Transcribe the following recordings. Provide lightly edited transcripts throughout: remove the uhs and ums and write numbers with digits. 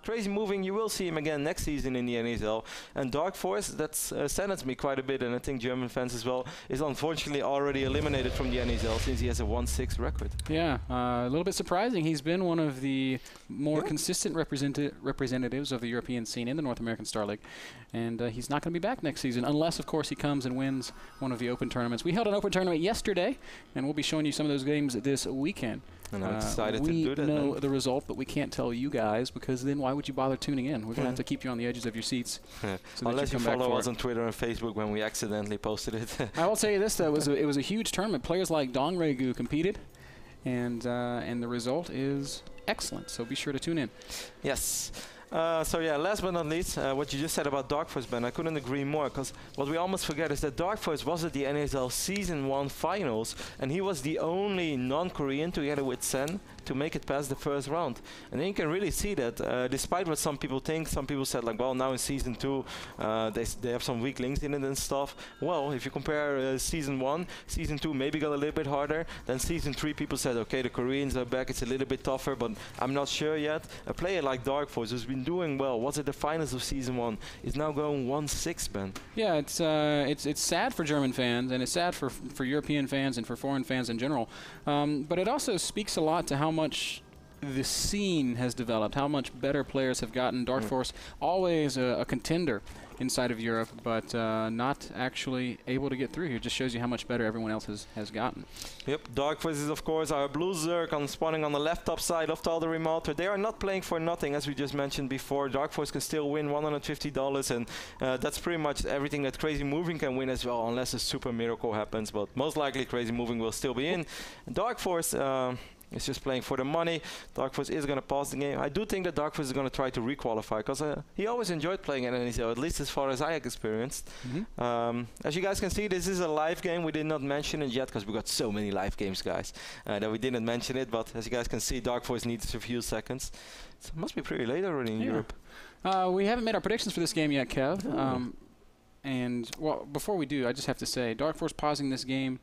CrazymoviNG, you will see him again next season in the NASL. And DarKFoRcE, that's saddens me quite a bit, and I think German fans as well, is unfortunately already eliminated from the NASL since he has a 1-6 record. Yeah, a little bit surprising. He's been one of the more consistent representatives of the European scene in the North American Star League, and he's not going to be back next season unless, of course, he comes and wins one of the open tournaments. We held an open tournament yesterday, and we'll be showing you some of those games this weekend. And I'm excited to do that. We know the result, but we can't tell you guys, because then why would you bother tuning in? We're going to have to keep you on the edges of your seats. So unless you follow us on Twitter and Facebook when we accidentally posted it. I will tell you this, though, it was a huge tournament. Players like Dong Regu competed, and the result is excellent. So be sure to tune in. Yes. So yeah, last but not least, what you just said about DarKFoRcE, Ben, I couldn't agree more, because what we almost forget is that DarKFoRcE was at the NASL Season 1 finals, and he was the only non-Korean, together with Sen, to make it past the first round. And then you can really see that, despite what some people think, some people said, like, well, now in Season 2, they have some weak links in it and stuff. Well, if you compare Season 1, Season 2 maybe got a little bit harder. Then Season 3, people said, okay, the Koreans are back, it's a little bit tougher, but I'm not sure yet. A player like DarKFoRcE has been doing well, was at the finals of Season 1, is now going 1-6, Ben. Yeah, it's sad for German fans, and it's sad for European fans and for foreign fans in general. But it also speaks a lot to how much the scene has developed, how much better players have gotten. DarKFoRcE, always a contender inside of Europe, but not actually able to get through here. Just shows you how much better everyone else has gotten. Yep, DarKFoRcE is, of course, our blue Zerg spawning on the left top side of the remote. They are not playing for nothing, as we just mentioned before. DarKFoRcE can still win $150, and that's pretty much everything that CrazymoviNG can win as well, unless a super miracle happens. But most likely, CrazymoviNG will still be in. DarKFoRcE, it's just playing for the money. DarKFoRcE is going to pause the game. I do think that DarKFoRcE is going to try to requalify, because he always enjoyed playing at NASL, at least as far as I experienced. As you guys can see, this is a live game. We did not mention it yet, because we got so many live games, guys, that we didn't mention it. But as you guys can see, DarKFoRcE needs a few seconds. So it must be pretty late already in Europe. We haven't made our predictions for this game yet, Kev. And well, before we do, I just have to say, DarKFoRcE pausing this game,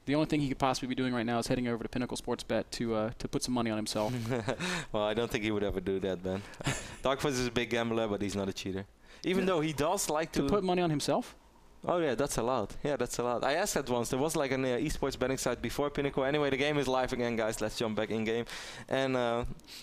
the only thing he could possibly be doing right now is heading over to Pinnacle Sportsbet to put some money on himself. Well, I don't think he would ever do that, Ben. DarKFoRcE is a big gambler, but he's not a cheater. Even though he does like to put money on himself? Oh yeah, that's allowed. Yeah, that's allowed. I asked that once. There was like an esports betting site before Pinnacle. Anyway, the game is live again, guys. Let's jump back in game. And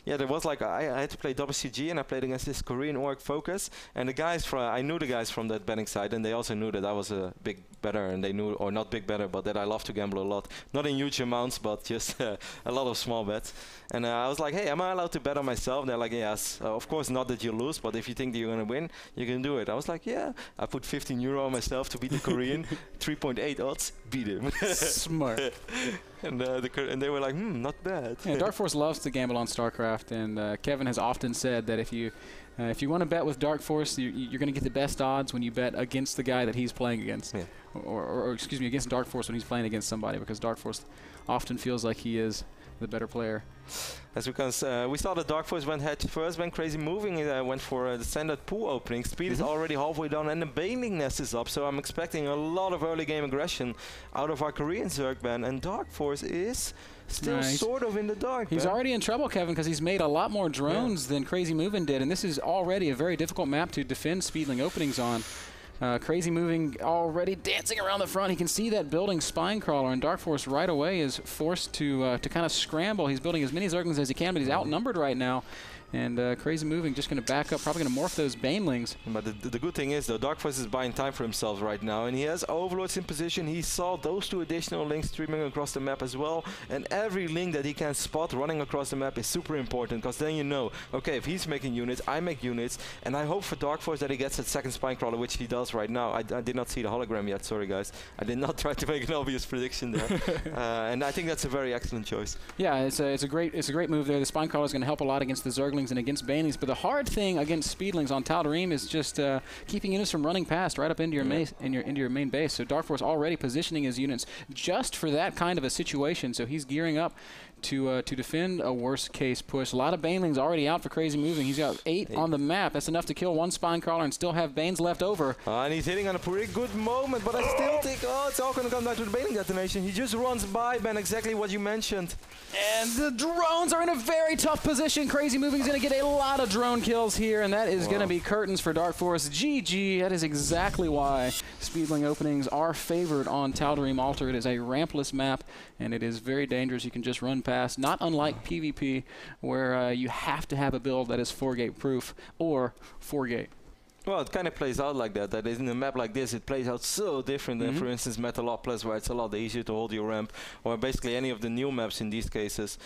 yeah, there was like I had to play WCG, and I played against this Korean org Focus. And the guys from I knew the guys from that betting site, and they also knew that I was a big bettor, and they knew, or not big bettor, but that I love to gamble a lot. Not in huge amounts, but just a lot of small bets. And I was like, hey, am I allowed to bet on myself? And they're like, yes. Of course, not that you lose, but if you think that you're gonna win, you can do it. I was like, yeah. I put 15 euro on myself to beat the Korean, 3.8 odds, beat him. Smart. And they were like, not bad. Yeah, DarKFoRcE loves to gamble on StarCraft, and Kevin has often said that if you want to bet with DarKFoRcE, you're going to get the best odds when you bet against the guy that he's playing against, or excuse me, against DarKFoRcE when he's playing against somebody, because DarKFoRcE often feels like he is the better player. That's because we saw that DarKFoRcE went head first when CrazymoviNG went for the standard pool opening. Speed is already halfway down, and the Baneling nest is up, so I'm expecting a lot of early game aggression out of our Korean Zerg ban, and DarKFoRcE is still sort of in the dark. He's already in trouble, Kevin, because he's made a lot more drones than CrazymoviNG did, and this is already a very difficult map to defend Speedling openings on. CrazymoviNG already dancing around the front. He can see that building spine crawler, and DarKFoRcE right away is forced to kind of scramble. He's building as many Zerglings as he can, but he's outnumbered right now. And CrazymoviNG just going to back up, probably going to morph those Banelings. But the good thing is, though, DarKFoRcE is buying time for himself right now, and he has Overlords in position. He saw those two additional links streaming across the map as well, and every link that he can spot running across the map is super important, because then you know, okay, if he's making units, I make units, and I hope for DarKFoRcE that he gets that second spine crawler, which he does right now. I did not see the hologram yet, sorry guys. I did not try to make an obvious prediction there, and I think that's a very excellent choice. Yeah, it's a great move there. The spine crawler is going to help a lot against the Zerglings and against Banelings, but the hard thing against Speedlings on Tal'Darim is just keeping units from running past right up into your into your main base. So DarKFoRcE already positioning his units just for that kind of a situation. So he's gearing up to defend a worst case push. A lot of Banelings already out for CrazymoviNG. He's got 8 on the map. That's enough to kill one spine crawler and still have Banes left over. And he's hitting on a pretty good moment, but I still think, it's all going to come down to the Baneling detonation. He just runs by, Ben, exactly what you mentioned. And the drones are in a very tough position. CrazymoviNG He's going to get a lot of drone kills here, and that is going to be curtains for DarKFoRcE. GG. That is exactly why Speedling openings are favored on Tal'Darim Altar. It is a rampless map, and it is very dangerous. You can just run past, not unlike PvP, where you have to have a build that is 4-gate proof or 4-gate. Well, it kind of plays out like that. That is, in a map like this, it plays out so different than, for instance, Metalopolis, where it's a lot easier to hold your ramp, or basically any of the new maps in these cases.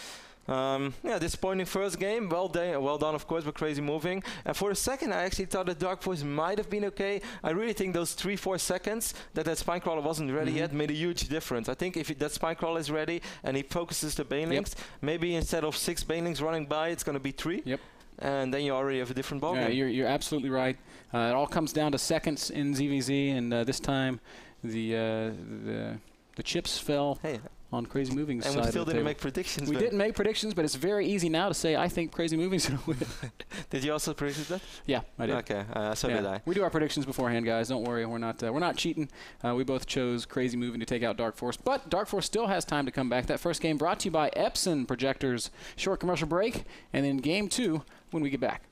Yeah, disappointing first game. Well done, of course, with CrazymoviNG. And for a second, I actually thought that DarKFoRcE might have been okay. I really think those 3-4 seconds that Spinecrawler wasn't ready yet made a huge difference. I think if that Spinecrawler is ready and he focuses the banelings, maybe instead of 6 banelings running by, it's going to be 3. And then you already have a different ballgame. Yeah, you're absolutely right. It all comes down to seconds in ZVZ, and this time the chips fell on CrazymoviNG's side. And we still didn't make predictions. We didn't make predictions, but it's very easy now to say I think CrazymoviNG's going to win. Did you also predict that? Yeah, I did. Okay, so did I. We do our predictions beforehand, guys. Don't worry, we're not cheating. We both chose CrazymoviNG to take out DarKFoRcE, but DarKFoRcE still has time to come back. That first game brought to you by Epson Projectors. Short commercial break, and then game 2 when we get back.